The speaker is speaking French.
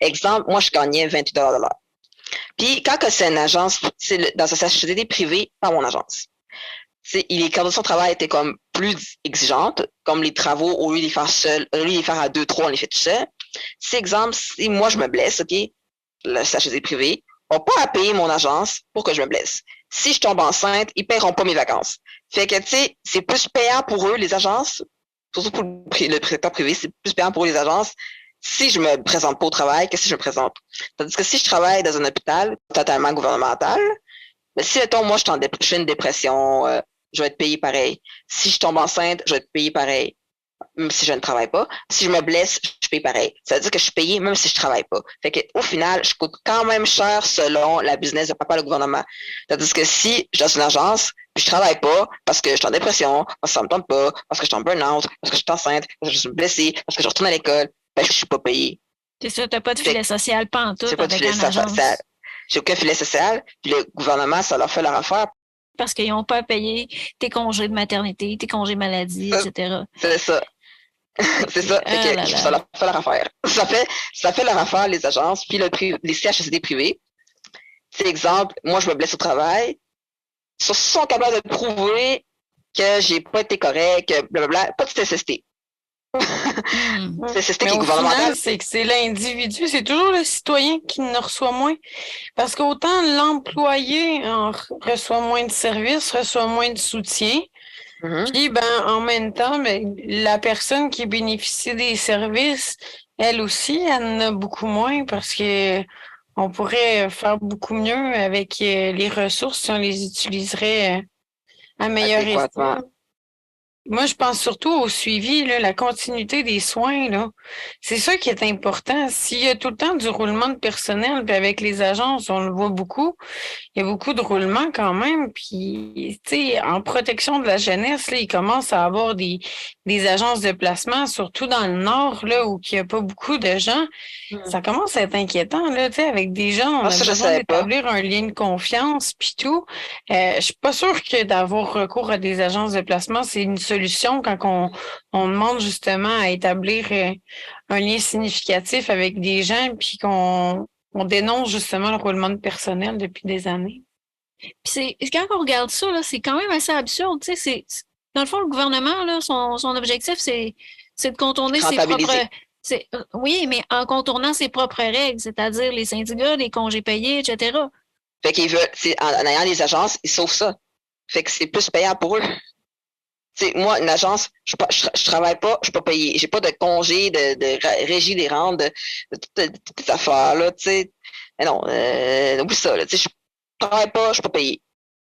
Exemple, moi, je gagnais 28 de l'heure. Puis, quand c'est une agence, c'est dans sa société privée, pas mon agence. Les conditions de travail étaient comme plus exigeantes, comme les travaux, au lieu de les faire seul, au lieu de les faire à deux, trois, on les fait tout seul. Si, exemple, si moi, je me blesse, OK, la société privée, n'ont pas à payer mon agence pour que je me blesse. Si je tombe enceinte, ils ne paieront pas mes vacances. Fait que, tu sais, c'est plus payant pour eux, les agences, surtout pour le secteur privé, c'est plus payant pour eux, les agences, si je me présente pas au travail que si je me présente. Tandis que si je travaille dans un hôpital totalement gouvernemental, mais si, mettons, moi, je fais une dépression, je vais être payé pareil. Si je tombe enceinte, je vais être payé pareil, même si je ne travaille pas. Si je me blesse, je paye pareil. Ça veut dire que je suis payé même si je travaille pas. Fait que, au final, je coûte quand même cher selon la business de papa le gouvernement. Tandis que si je suis dans une agence, puis je travaille pas parce que je suis en dépression, parce que ça me tente pas, parce que je suis en burn-out, parce que je suis enceinte, parce que je suis blessée, parce que je retourne à l'école, ben, je suis pas payé. C'est ça, t'as pas de Fait filet que social j'ai pantoute pas de avec filet une social. agence. J'ai aucun filet social, puis le gouvernement, ça leur fait leur affaire. Parce qu'ils n'ont pas à payer tes congés de maternité, tes congés maladie, etc. C'est ça. Fait C'est que, ça. Fait ah là que ça là. leur fait leur affaire. Ça fait leur affaire, les agences, puis les CHSLD privés. C'est exemple, moi, je me blesse au travail. Ils sont capables de prouver que j'ai pas été correct, que blablabla. Pas de CSST. Hmm. CSST Mais qui est au final, gouvernemental. c'est que c'est l'individu, c'est toujours le citoyen qui ne reçoit moins. Parce qu'autant l'employé reçoit moins de services, reçoit moins de soutien, Mhm. puis ben en même temps, ben, la personne qui bénéficie des services, elle aussi, elle en a beaucoup moins parce que on pourrait faire beaucoup mieux avec les ressources si on les utiliserait à meilleur Adéquatement. escient. Moi, je pense surtout au suivi, là, la continuité des soins, là. C'est ça qui est important. S'il y a tout le temps du roulement de personnel, puis avec les agences, on le voit beaucoup, il y a beaucoup de roulement quand même. Puis, tu sais, en protection de la jeunesse, là, il commence à avoir des agences de placement, surtout dans le nord, là, où il n'y a pas beaucoup de gens. Ça commence à être inquiétant, là, tu sais, avec des gens, Ah, on a ça, je besoin savais pas. d'établir un lien de confiance, puis tout. Je suis pas sûre que d'avoir recours à des agences de placement, c'est une solution quand on demande justement à établir un lien significatif avec des gens, puis on dénonce justement le roulement de personnel depuis des années. Puis quand on regarde ça, là, c'est quand même assez absurde. Tu sais, dans le fond, le gouvernement, là, son objectif, c'est de contourner ses propres. Rentabiliser. Oui, mais en contournant ses propres règles, c'est-à-dire les syndicats, les congés payés, etc. Fait qu'ils veulent, en ayant les agences, ils sauvent ça. Fait que c'est plus payant pour eux. T'sais, moi, une agence, je travaille pas, je suis pas payé. J'ai pas de congé, de régie des rentes, de toutes ces affaires-là, tu sais. Mais non, oublie ça, là. Tu sais, je travaille pas, je suis pas payé.